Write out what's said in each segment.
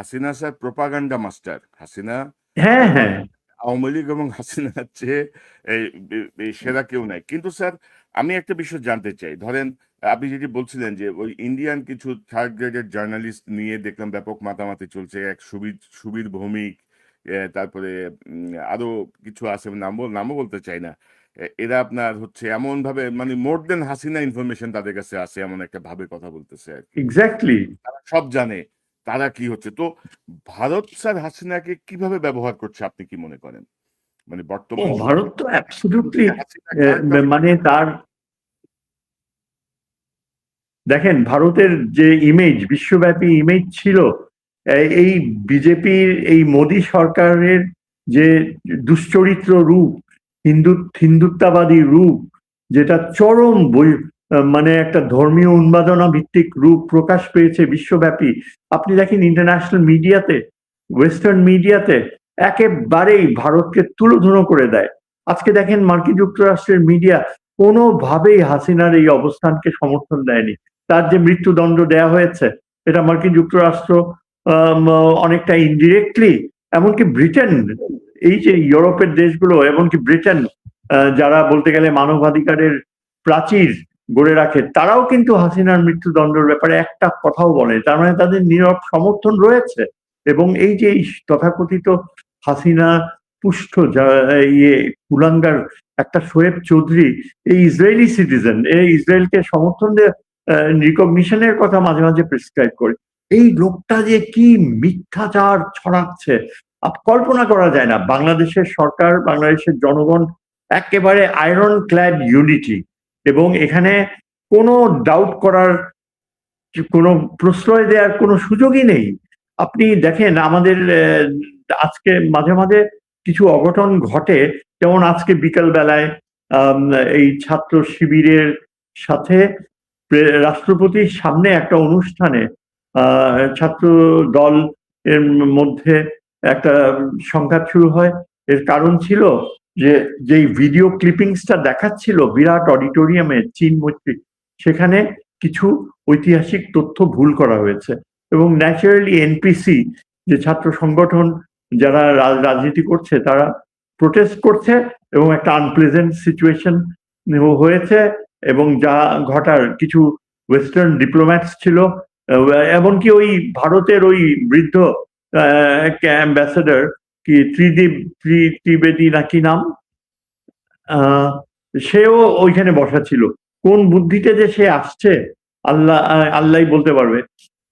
Hasina sir propaganda master. Hasina হ্যাঁ হ্যাঁ আওয়ামী লীগ এবং হাসিনার চেয়ে এই সেরা কেউ নাই। কিন্তু স্যার আমি একটা বিষয় জানতে চাই। ধরেন আপনি যেটি বলছিলেন যে ওই ইন্ডিয়ান কিছু থার্ড গ্রেডের জার্নালিস্ট নিয়ে দেখলাম ব্যাপক মাতামাতি চলছে। এক সুবীর সুবীর ভৌমিক, তারপরে আরো কিছু আছে, নামও বলতে চাই না। এরা আপনার হচ্ছে এমন ভাবে মানে মোর দেন হাসিনা ইনফরমেশন তাদের কাছে আছে, এমন একটা ভাবে কথা বলতেছে আর কি। এক্স্যাক্টলি। তারা সব জানে তারা কি হচ্ছে। তো ভারত স্যার হাসিনাকে কিভাবে ব্যবহার করছে আপনি কি মনে করেন? মানে ও বর্তমান ভারত তো অ্যাবসলিউটলি হাসিনা কার কাছে মানে তার দেখেন ভারতের যে ইমেজ, বিশ্বব্যাপী ইমেজ ছিল, এই বিজেপির এই মোদী সরকারের যে দুশ্চরিত্র রূপ, হিন্দুত্ববাদী রূপ, যেটা চরম মানে একটা ধর্মীয় উন্মাদনা ভিত্তিক রূপ প্রকাশ পেয়েছে বিশ্বব্যাপী। আপনি দেখেন ইন্টারন্যাশনাল মিডিয়াতে, ওয়েস্টার্ন মিডিয়াতে একেবারেই ভারতকে তুলোধুনো করে দেয়। আজকে দেখেন মার্কিন যুক্তরাষ্ট্রের মিডিয়া কোনোভাবেই হাসিনার এই অবস্থানকে সমর্থন দেয়নি। তার যে মৃত্যুদণ্ড দেয়া হয়েছে, এটা মার্কিন যুক্তরাষ্ট্র অনেকটা ইনডিরেক্টলি, এমনকি ব্রিটেন, এই যে ইউরোপের দেশগুলো, এমনকি ব্রিটেন, যারা বলতে গেলে মানবাধিকারের প্রাচীর গড়ে রাখে, তারাও কিন্তু হাসিনার মৃত্যুদণ্ডের ব্যাপারে একটা কথাও বলে। তার মানে তাদের নীরব সমর্থন রয়েছে। এবং এই যে এই তথাকথিত হাসিনা পুষ্ট ইয়ে কুলাঙ্গার একটা শোয়েব চৌধুরী, এই ইসরায়েলি সিটিজেন, এই ইসরায়েলকে সমর্থন দিয়ে রিকগনিশনের কথা মাঝে মাঝে প্রেসক্রাইব করে। এই লোকটা যে কি মিথ্যাচার ছড়াচ্ছে কল্পনা করা যায় না। বাংলাদেশের সরকার, বাংলাদেশের জনগণ একেবারে আয়রন ক্ল্যাড ইউনিটি, এবং এখানে কোনো ডাউট করার, কোনো প্রশ্রয় দেওয়ার কোনো সুযোগই নেই। আপনি দেখেন আমাদের আজকে মাঝে মাঝে কিছু অঘটন ঘটে, যেমন আজকে বিকাল বেলায় এই ছাত্র শিবিরের সাথে রাষ্ট্রপতির সামনে একটা অনুষ্ঠানে ছাত্র দল এর মধ্যে একটা সংঘাত শুরু হয়। এর কারণ ছিল যে যেই ভিডিও ক্লিপিংসটা দেখাচ্ছিল বিরাট অডিটোরিয়ামে চীন মৈত্রী, সেখানে কিছু ঐতিহাসিক তথ্য ভুল করা হয়েছে। এবং ন্যাচারালি এনপিসি, যে ছাত্র সংগঠন যারা রাজনীতি করছে, তারা প্রোটেস্ট করছে এবং একটা আনপ্লেজেন্ট সিচুয়েশন হয়েছে। এবং যা ঘটার, কিছু ওয়েস্টার্ন ডিপ্লোম্যাটস ছিল, এমনকি ওই ভারতের ওই বৃদ্ধ অ্যাম্বাসেডর কি ত্রিবেদী নাকি নাম, সেও ওইখানে বসা ছিল। কোন বুদ্ধিতে যে সে আসছে আল্লাহ বলতে পারবে।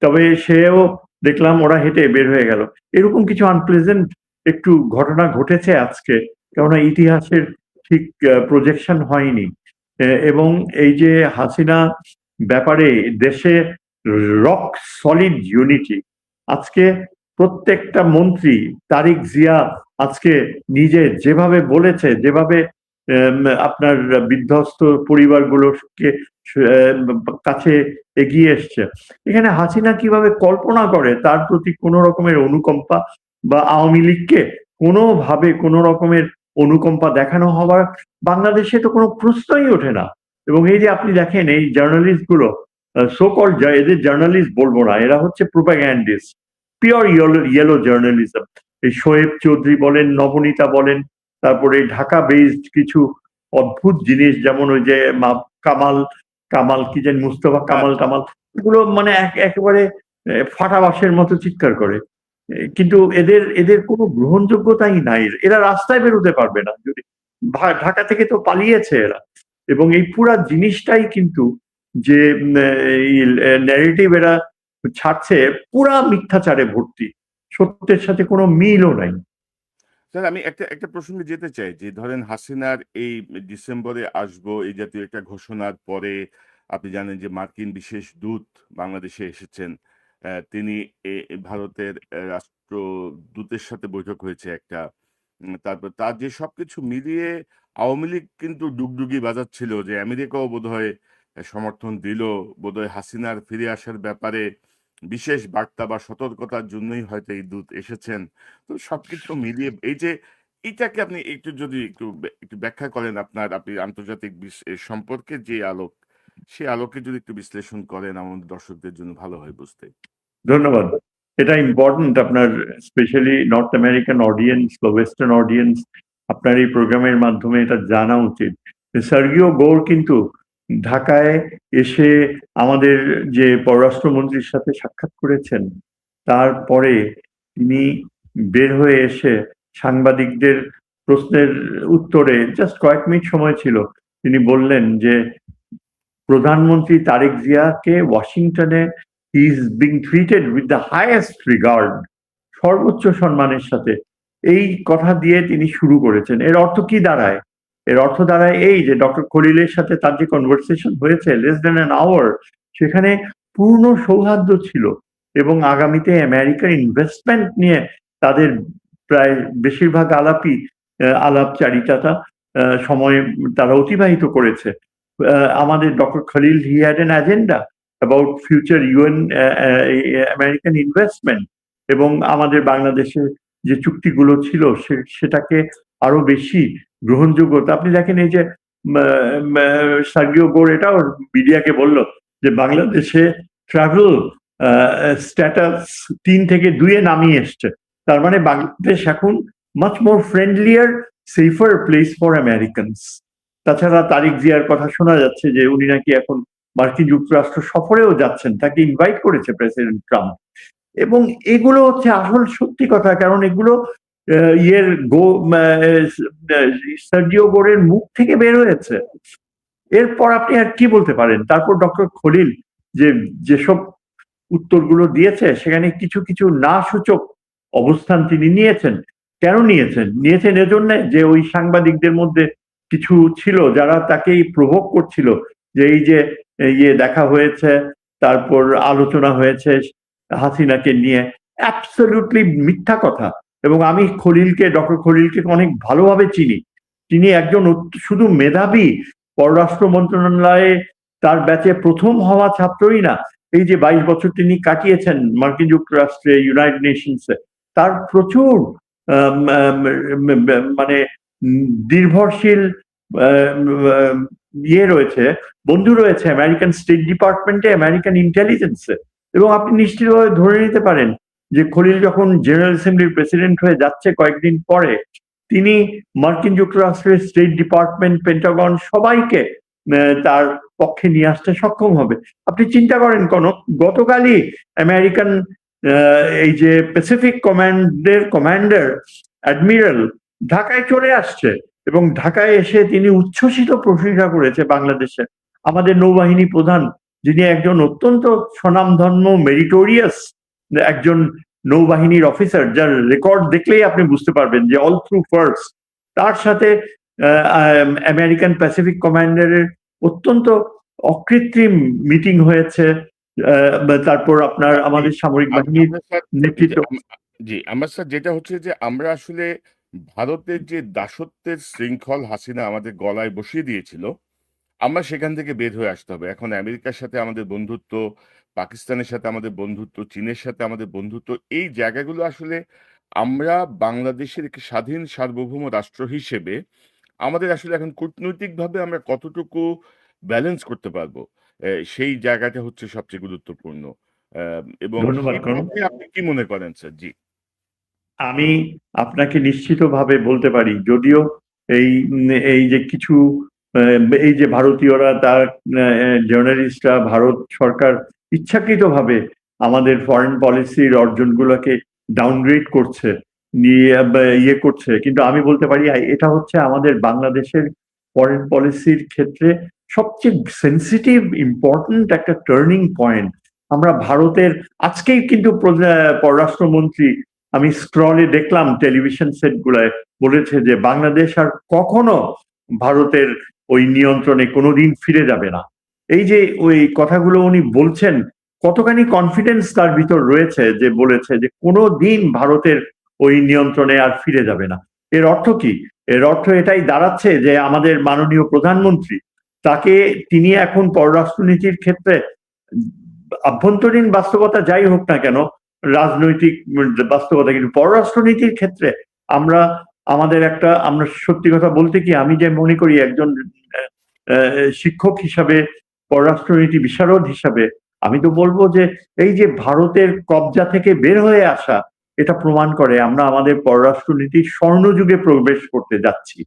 তবে সেও দেখলাম ওরা হেঁটে বের হয়ে গেল। এরকম কিছু আনপ্লেজেন্ট একটু ঘটনা ঘটেছে আজকে, কেননা ইতিহাসের ঠিক প্রজেকশন হয়নি। এবং এই যে হাসিনা ব্যাপারে দেশে রক সলিড ইউনিটি। আজকে প্রত্যেকটা মন্ত্রী, তারিক জিয়া আজকে নিজে যেভাবে বলেছে, যেভাবে আপনার বিধ্বস্ত পরিবারগুলোকে কাছে এগিয়ে এসছে, এখানে হাসিনা কিভাবে কল্পনা করে তার প্রতি কোন রকমের অনুকম্পা, বা আওয়ামী লীগকে কোনোভাবে কোন রকমের অনুকম্পা দেখানো হওয়ার বাংলাদেশে তো কোনো প্রশ্নই ওঠে না। এবং এই যে আপনি দেখেন এই জার্নালিস্ট গুলো, সো কল, এদের জার্নালিস্ট বলবো না, এরা হচ্ছে প্রোপাগ্যান্ডিস্ট, পিওর ইয়েলো জার্নালিজম। এই শোয়েব চৌধুরী বলেন, নবনীতা বলেন, তারপরে ঢাকা বেসড কিছু অদ্ভুত জিনিস, যেমন ওই যে কামাল কামাল কি যেন, মুস্তফা কামাল টামাল, এগুলো মানে একেবারে ফাটা বাঁশের মতো চিৎকার করে। কিন্তু এদের এদের কোনো গ্রহণযোগ্যতাই নাই। এরা রাস্তায় বেরোতে পারবে না যদি, ঢাকা থেকে তো পালিয়েছে এরা। এবং এই পুরা জিনিসটাই কিন্তু যে ন্যারেটিভ এরা ছাড়ছে, পুরা মিথ্যাচারে ভর্তি, সত্যের সাথে কোনো মিলও নাই। স্যার আমি একটা একটা প্রসঙ্গে যেতে চাই যে ধরেন হাসিনার এই ডিসেম্বরে আসবো এই জাতীয় একটা ঘোষণার পরে আপনি জানেন যে মার্কিন বিশেষ দূত বাংলাদেশে এসেছেন। তিনি ভারতের রাষ্ট্রদূতের সাথে বৈঠক হয়েছে একটা। তারপর তার যে সবকিছু মিলিয়ে আওয়ামী লীগ কিন্তু ডুগডুগি বাজাচ্ছিল যে আমেরিকাও বোধহয় সমর্থন দিল, বোধহয় হাসিনার ফিরে আসার ব্যাপারে বিশেষ বার্তা বা সতর্কতার জন্যই হয়তো এই দূত এসেছেন। তো সবকিছু মিলিয়ে এই যে এইটাকে আপনি একটু যদি একটু ব্যাখ্যা করেন, আপনি আন্তর্জাতিক সম্পর্কে যে আলোক, সে আলোকে যদি একটু বিশ্লেষণ করেন আমাদের দর্শকদের জন্য ভালো হয় বুঝতে। ধন্যবাদ। এটা ইম্পর্টেন্ট আপনার স্পেশালি নর্থ আমেরিকান অডিয়েন্স বা ওয়েস্টার্ন অডিয়েন্স আপনার এই প্রোগ্রামের মাধ্যমে এটা জানা উচিত। সার্গিও গোর কিন্তু ঢাকায় এসে আমাদের যে পররাষ্ট্রমন্ত্রীর সাথে সাক্ষাৎ করেছেন, তারপরে তিনি বের হয়ে এসে সাংবাদিকদের প্রশ্নের উত্তরে জাস্ট কয়েক মিনিট সময় ছিল, তিনি বললেন যে প্রধানমন্ত্রী তারেক জিয়াকে ওয়াশিংটনে is being treated with the highest regard, সর্বোচ্চ সম্মানের সাথে। এই কথা দিয়ে তিনি শুরু করেছেন। এর অর্থ কি দাঁড়ায়? এর অর্থ দাঁড়ায় এই যে ডক্টর খলিলের সাথে তার যে কনভারসেশন হয়েছে লেস দেন অ্যান আওয়ার, সেখানে পূর্ণ সৌহার্দ্য ছিল এবং আগামীতে আমেরিকার ইনভেস্টমেন্ট নিয়ে তাদের প্রায় বেশিরভাগ আলাপচারিতাটা সময় তারা অতিবাহিত করেছে। আমাদের doctor Khalil he had an agenda about future UN American investment, এবং আমাদের বাংলাদেশের যে চুক্তিগুলো ছিল সেটাকে আরো বেশি গ্রহণযোগ্যতা। আপনি দেখেন এই যে সার্গিও গোর এটাও মিডিয়াকে বলল যে বাংলাদেশে ট্রাভেল স্ট্যাটাস 3 থেকে 2-এ নামিয়ে এসছে। তার মানে বাংলাদেশ এখন much more friendlier safer place for Americans. তাছাড়া তারিক জিয়ার কথা শোনা যাচ্ছে যে উনি নাকি এখন মার্কিন যুক্তরাষ্ট্র সফরেও যাচ্ছেন, তাকে ইনভাইট করেছে প্রেসিডেন্ট ট্রাম্প। এবং এগুলো হচ্ছে আসল সত্যি কথা, কারণ এগুলো সার্জিও গোরের মুখ থেকে বের হয়েছে। এরপর আপনি আর কি বলতে পারেন? তারপর ডক্টর খলিল যেসব উত্তরগুলো দিয়েছে সেখানে কিছু কিছু না সূচক অবস্থান তিনি নিয়েছেন। কেন নিয়েছেন এজন্য যে ওই সাংবাদিকদের মধ্যে কিছু ছিল যারা তাকেই প্রভোগ করছিল যে এই যে দেখা হয়েছে, তারপর আলোচনা হয়েছে হাসিনাকে নিয়ে, অ্যাবসলিউটলি মিথ্যা কথা। এবং আমি ডক্টর খলিলকে অনেক ভালোভাবে চিনি। তিনি একজন শুধু মেধাবী, পররাষ্ট্র মন্ত্রণালয়ে তার ব্যাচে প্রথম হওয়া ছাত্রই না, এই যে 22 বছর তিনি কাটিয়েছেন মার্কিন যুক্তরাষ্ট্রে, ইউনাইটেড নেশনসে, তার প্রচুর মানে নির্ভরশীল রয়েছে, বন্ধু রয়েছে আমেরিকান স্টেট ডিপার্টমেন্টে, আমেরিকান ইন্টেলিজেন্সে। এবং আপনি নিশ্চিতভাবে ধরে নিতে পারেন যে খলিল যখন জেনারেল অ্যাসেম্বলির প্রেসিডেন্ট হয়ে যাচ্ছে কয়েকদিন পরে, তিনি মার্কিন যুক্তরাষ্ট্রের স্টেট ডিপার্টমেন্ট, পেন্টাগন সবাইকে তার পক্ষে নিয়ে আসতে সক্ষম হবে। আপনি চিন্তা করেন গতকালই আমেরিকান এই যে প্যাসিফিক কমান্ডের কমান্ডার অ্যাডমিরাল ঢাকায় চলে আসছে, এবং ঢাকায় এসে তিনি উচ্ছ্বসিত প্রশংসা করেছে বাংলাদেশে আমাদের নৌবাহিনী প্রধান, যিনি একজন অত্যন্ত স্বনামধন্য মেরিটোরিয়াস একজন নৌবাহিনীর অফিসার, যার রেকর্ড দেখলেই আপনি বুঝতে পারবেন যে অল থ্রু ফার্স্ট। তার সাথে আমেরিকান প্যাসিফিক কমান্ডারের অত্যন্ত অকৃত্রিম মিটিং হয়েছে। তারপর আপনার আমাদের সামরিক বাহিনীর নেতৃত্ব। জি, আমার স্যার যেটা হচ্ছে যে আমরা আসলে ভারতের যে দাসত্বের শৃঙ্খল হাসিনা আমাদের গলায় বসিয়ে দিয়েছিল, আমরা সেখান থেকে বের হয়ে আসতে হবে। এখন আমেরিকার সাথে আমাদের বন্ধুত্ব, পাকিস্তানের সাথে আমাদের বন্ধুত্ব, চীনের সাথে আমাদের বন্ধুত্ব, এই জায়গাগুলো আসলে আমরা বাংলাদেশের একটি স্বাধীন সার্বভৌম রাষ্ট্র হিসেবে আমাদের আসলে এখন কূটনৈতিকভাবে আমরা কতটুকু ব্যালেন্স করতে পারবো, সেই জায়গাটা হচ্ছে সবচেয়ে গুরুত্বপূর্ণ। এবং ধন্যবাদ সেই করুন। পথে আপনি কি মনে করেন স্যার? জি। আমি আপনাকে নিশ্চিতভাবে বলতে পারি, যদিও এই যে কিছু এই যে ভারতীয়রা, তার জার্নালিস্টরা, ভারত সরকার ইচ্ছাকৃতভাবে আমাদের ফরেন পলিসির অর্জনগুলোকে ডাউনগ্রেড করছে, করছে, কিন্তু আমি বলতে পারি এটা হচ্ছে আমাদের বাংলাদেশের ফরেন পলিসির ক্ষেত্রে সবচেয়ে সেন্সিটিভ ইম্পর্টেন্ট একটা টার্নিং পয়েন্ট। আমরা ভারতের আজকেই কিন্তু পররাষ্ট্রমন্ত্রী, আমি স্ক্রলে দেখলাম টেলিভিশন সেট গুলায়, বলেছে যে বাংলাদেশ আর কখনো ভারতের ওই নিয়ন্ত্রণে কোনোদিন ফিরে যাবে না। এই যে ওই কথাগুলো উনি বলছেন, কতখানি কনফিডেন্স তার ভিতর রয়েছে যে বলেছে যে কোনোদিন ভারতের ওই নিয়ন্ত্রণে আর ফিরে যাবে না। এর অর্থ কি? এর অর্থ এটাই দাঁড়াচ্ছে যে আমাদের মাননীয় প্রধানমন্ত্রী, তিনি এখন পররাষ্ট্রনীতির ক্ষেত্রে আভ্যন্তরীণ বাস্তবতা যাই হোক না কেন, রাজনৈতিক বাস্তবতা, কিন্তু পররাষ্ট্রনীতির ক্ষেত্রে আমরা সত্যি কথা বলতে কি, আমি যে মনে করি একজন শিক্ষক হিসাবে, পররাষ্ট্রনীতি বিশারদ হিসাবে, আমি তো বলবো যে এই যে ভারতের কবজা থেকে বের হয়ে আসা, এটা প্রমাণ করে আমরা আমাদের পররাষ্ট্রনীতির স্বর্ণযুগে প্রবেশ করতে যাচ্ছি।